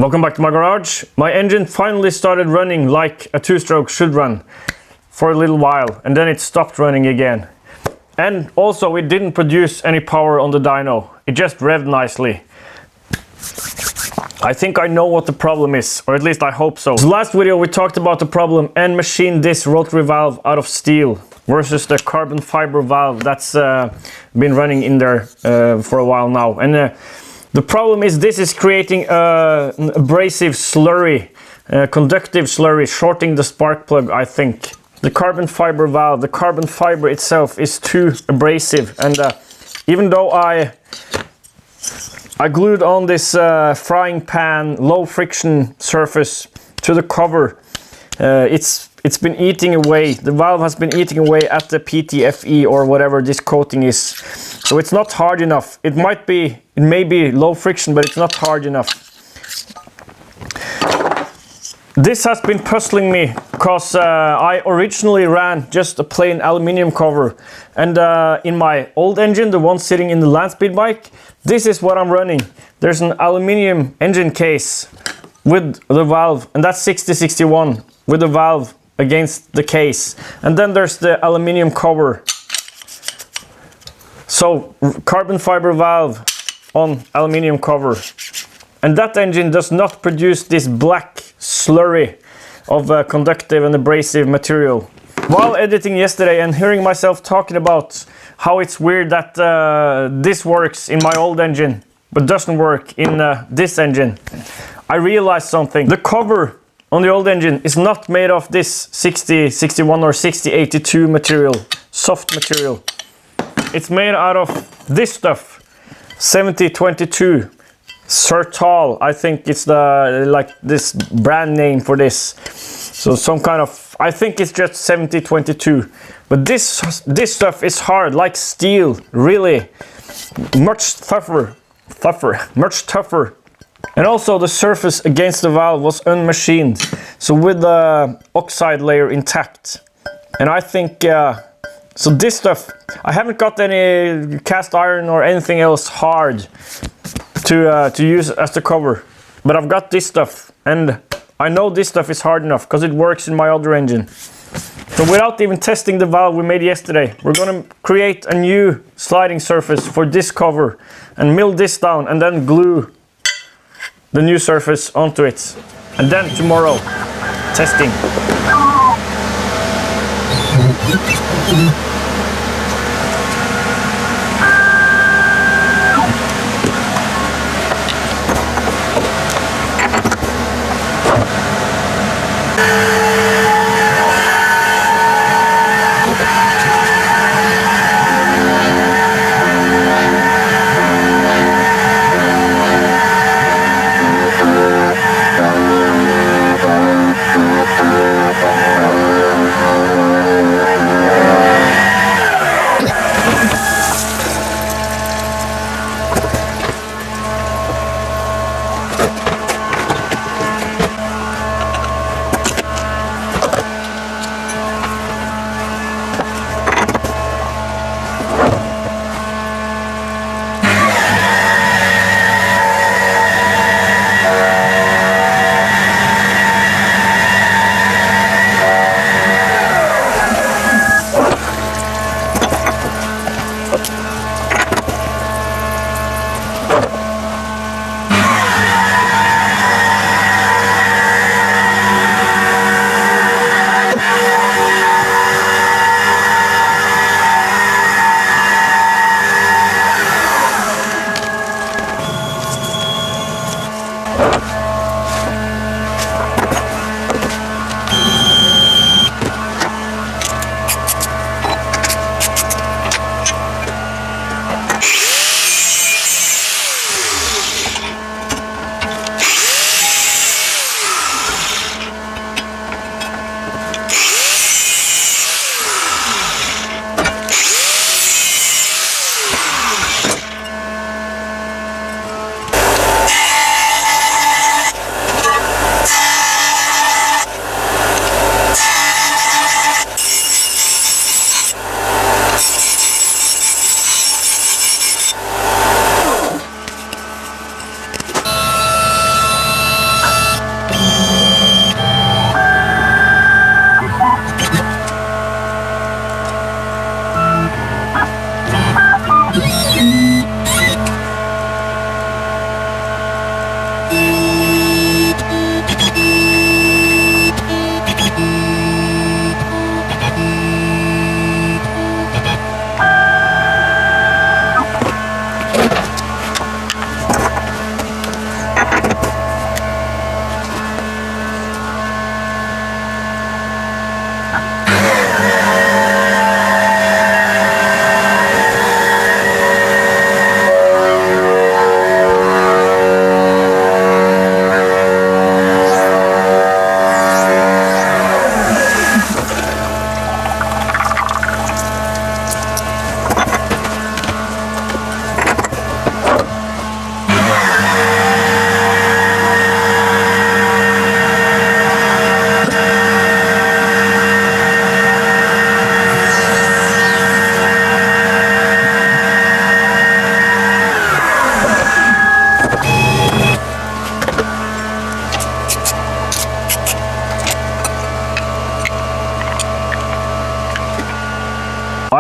Welcome back to my garage. My engine finally started running like a two-stroke should run for a little while, and then it stopped running again. And also it didn't produce any power on the dyno. It just revved nicely. I think I know what the problem is, or at least I hope so. In the last video we talked about the problem and machined this rotary valve out of steel versus the carbon fiber valve that's been running in there for a while now. And the problem is this is creating an abrasive slurry, conductive slurry, shorting the spark plug, I think. The carbon fiber valve, the carbon fiber itself is too abrasive, and even though I glued on this frying pan low friction surface to the cover, it's been eating away. The valve has been eating away at the PTFE or whatever this coating is. So it's not hard enough. It may be low friction, but it's not hard enough. This has been puzzling me because I originally ran just a plain aluminium cover, and in my old engine, the one sitting in the land speed bike, this is what I'm running. There's an aluminium engine case with the valve, and that's 6061 with the valve against the case, and then there's the aluminium cover. So carbon fiber valve on aluminium cover, and that engine does not produce this black slurry of conductive and abrasive material. While editing yesterday and hearing myself talking about how it's weird that this works in my old engine but doesn't work in this engine, I realized something. The cover on the old engine is not made of this 6061 or 6082 material, soft material. It's made out of this stuff, 7022 Sertal, I think it's the like this brand name for this. So some kind of, I think it's just 7022. But this stuff is hard, like steel, really much tougher. And also the surface against the valve was unmachined, so with the oxide layer intact. And I think so this stuff, I haven't got any cast iron or anything else hard to use as the cover, but I've got this stuff, and I know this stuff is hard enough because it works in my other engine. So without even testing the valve we made yesterday, we're gonna create a new sliding surface for this cover and mill this down and then glue the new surface onto it. And then tomorrow, testing.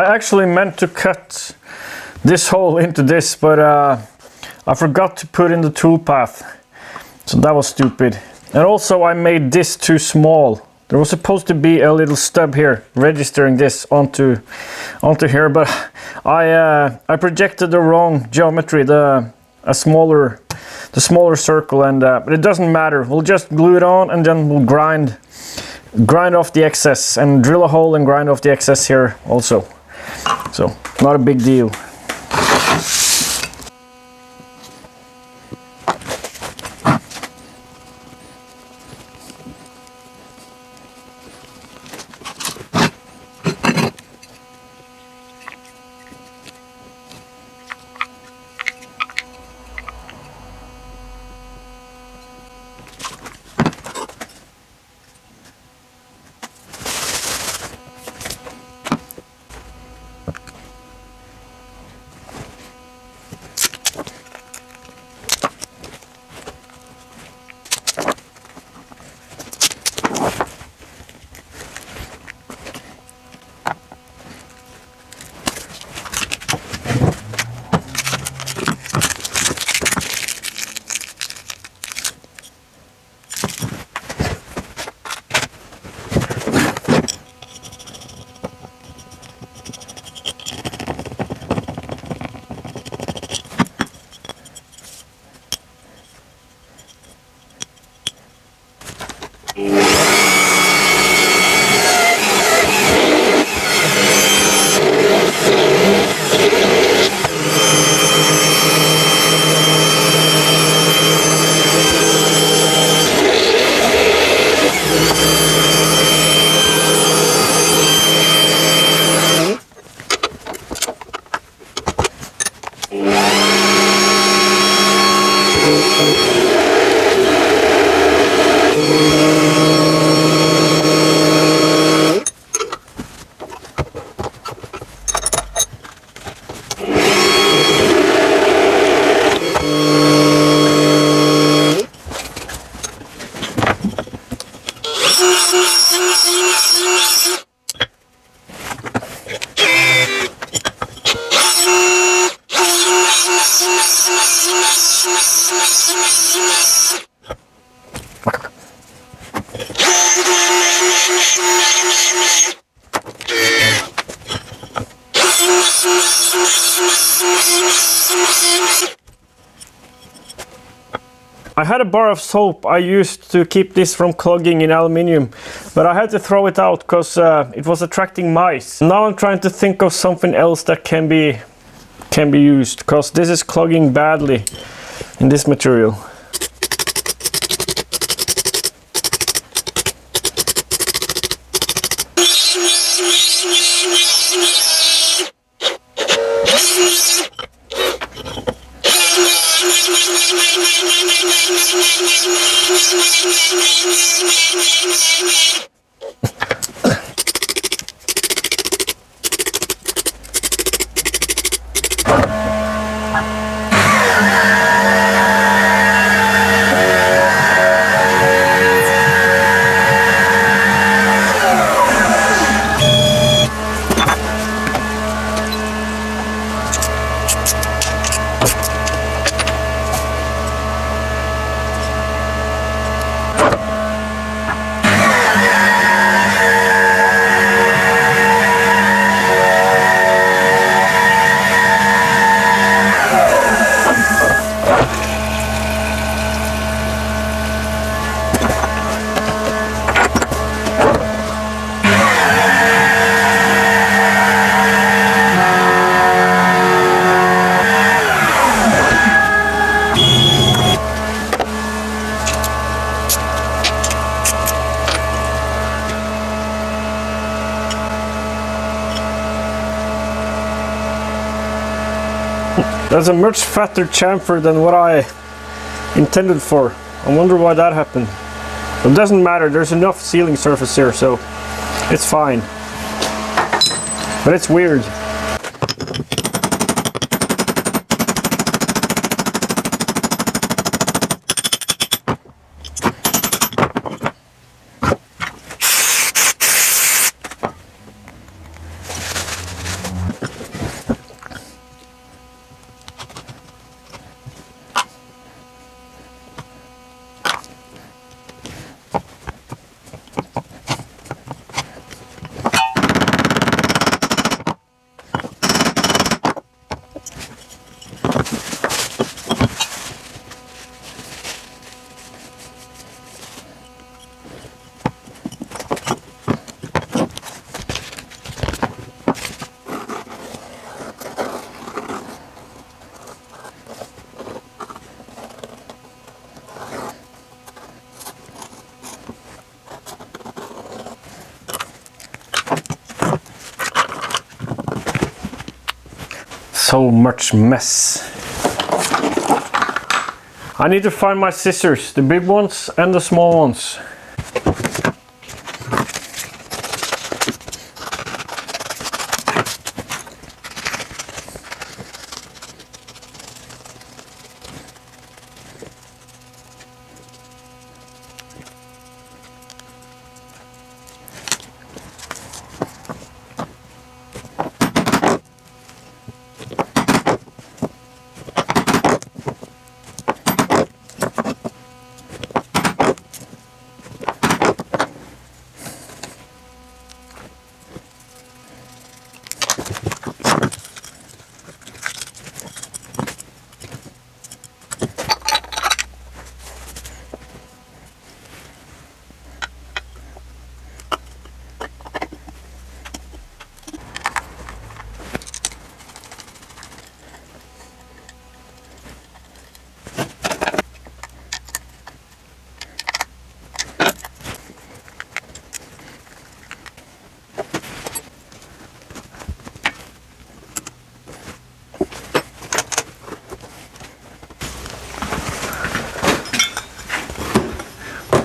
actually meant to cut this hole into this, but I forgot to put in the tool path, so that was stupid. And also I made this too small. There was supposed to be a little stub here registering this onto here, but I projected the wrong geometry, the smaller circle, and but it doesn't matter. We'll just glue it on, and then we'll grind off the excess and drill a hole and grind off the excess here also. So not a big deal. I had a bar of soap I used to keep this from clogging in aluminium, but I had to throw it out because it was attracting mice. Now I'm trying to think of something else that can be used, because this is clogging badly in this material. That's a much fatter chamfer than what I intended for. I wonder why that happened. It doesn't matter, there's enough sealing surface here, so it's fine. But it's weird. So much mess. I need to find my scissors, the big ones and the small ones.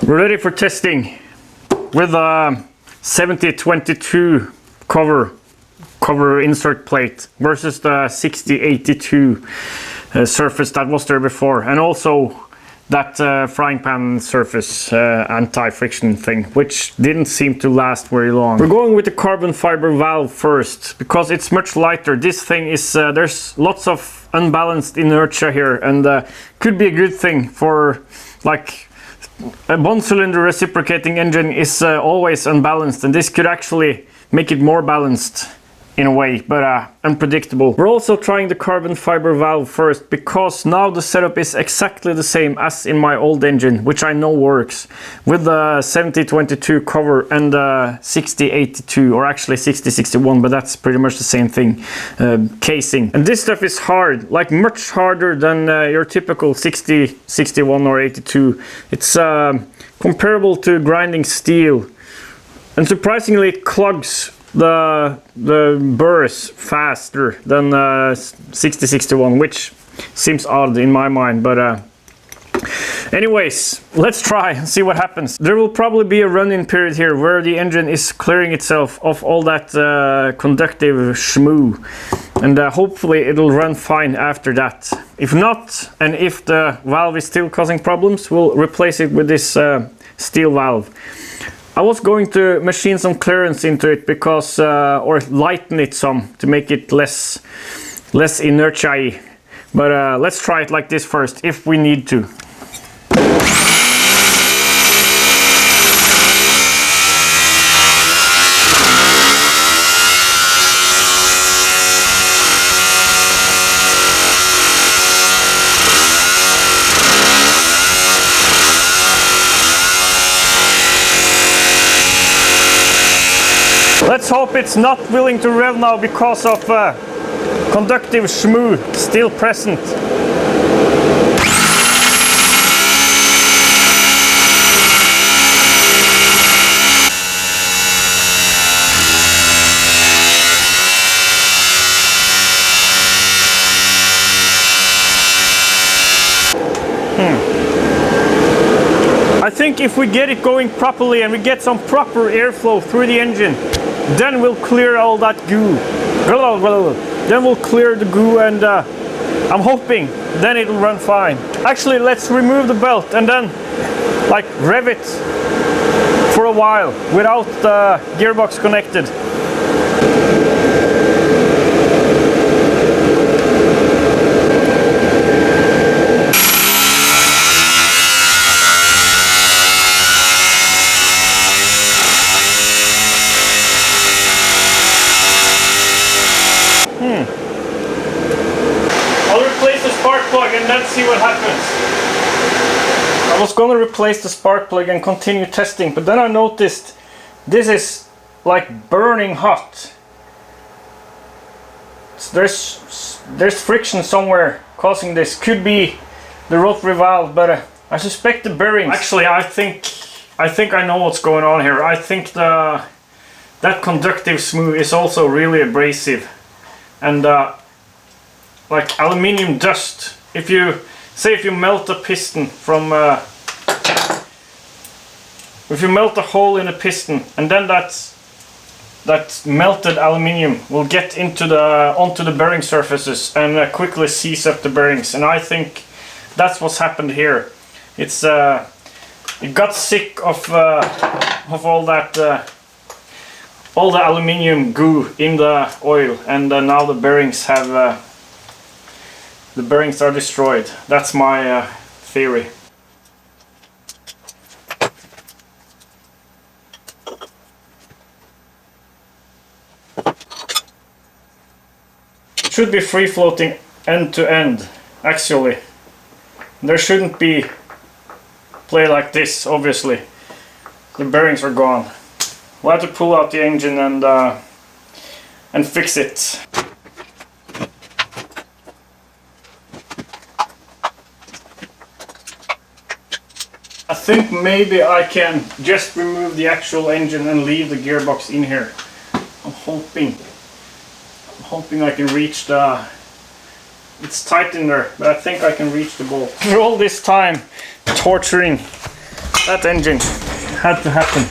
We're ready for testing with a 7022 cover insert plate versus the 6082 surface that was there before, and also that frying pan surface anti-friction thing, which didn't seem to last very long. We're going with the carbon fiber valve first because it's much lighter. This thing is there's lots of unbalanced inertia here, and could be a good thing for, like, a one cylinder reciprocating engine is always unbalanced, and this could actually make it more balanced in a way, but unpredictable. We're also trying the carbon fiber valve first because now the setup is exactly the same as in my old engine, which I know works with the 7022 cover and the 6082, or actually 6061, but that's pretty much the same thing, casing. And this stuff is hard, like much harder than your typical 6061 or 82. It's comparable to grinding steel, and surprisingly it clogs the burrs faster than 6061, which seems odd in my mind, but anyways, let's try and see what happens. There will probably be a run-in period here where the engine is clearing itself of all that conductive shmoo, and hopefully it'll run fine after that. If not, and if the valve is still causing problems, we'll replace it with this steel valve. I was going to machine some clearance into it because, or lighten it some to make it less inertia-y. But let's try it like this first, if we need to. Let's hope it's not willing to rev now because of conductive shmoo still present. I think if we get it going properly and we get some proper airflow through the engine, then we'll clear all that goo. Then we'll clear the goo, and I'm hoping then it'll run fine. Actually, let's remove the belt and then like rev it for a while without the gearbox connected. I'll replace the spark plug and then see what happens. I was gonna replace the spark plug and continue testing, but then I noticed this is like burning hot. There's friction somewhere causing this. Could be the rotary valve, but I suspect the bearings. Actually, I think I know what's going on here. I think that conductive shmoo is also really abrasive, and like aluminium dust. If you melt a piston from if you melt a hole in a piston, and then that melted aluminium will get onto the bearing surfaces and quickly seize up the bearings. And I think that's what's happened here. It got sick of all the aluminium goo in the oil, and now the bearings are destroyed. That's my theory. It should be free floating end to end, actually. There shouldn't be play like this, obviously. The bearings are gone. We'll have to pull out the engine and fix it. I think maybe I can just remove the actual engine and leave the gearbox in here. I'm hoping I can reach the... It's tight in there, but I think I can reach the bolt. For all this time torturing that engine, had to happen.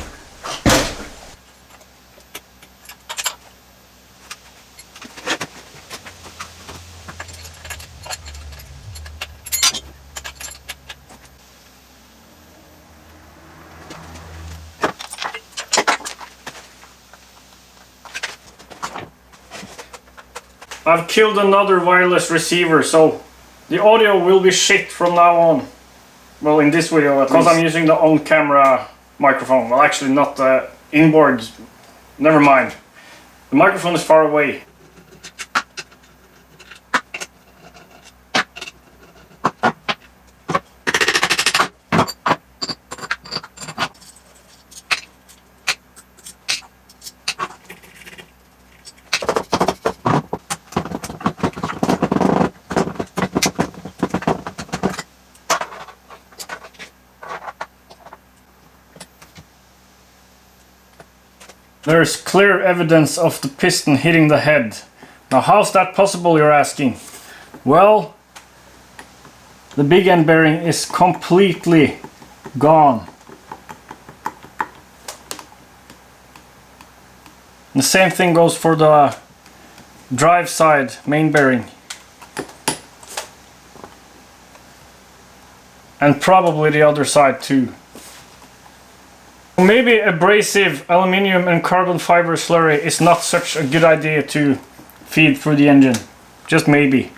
I've killed another wireless receiver, so the audio will be shit from now on. Well, in this video at least. Because I'm using the on-camera microphone. Well, actually not the inboard. Never mind. The microphone is far away. There is clear evidence of the piston hitting the head. Now, how's that possible, you're asking? Well, the big end bearing is completely gone. The same thing goes for the drive side main bearing. And probably the other side too. Maybe abrasive aluminium and carbon fiber slurry is not such a good idea to feed through the engine. Just maybe.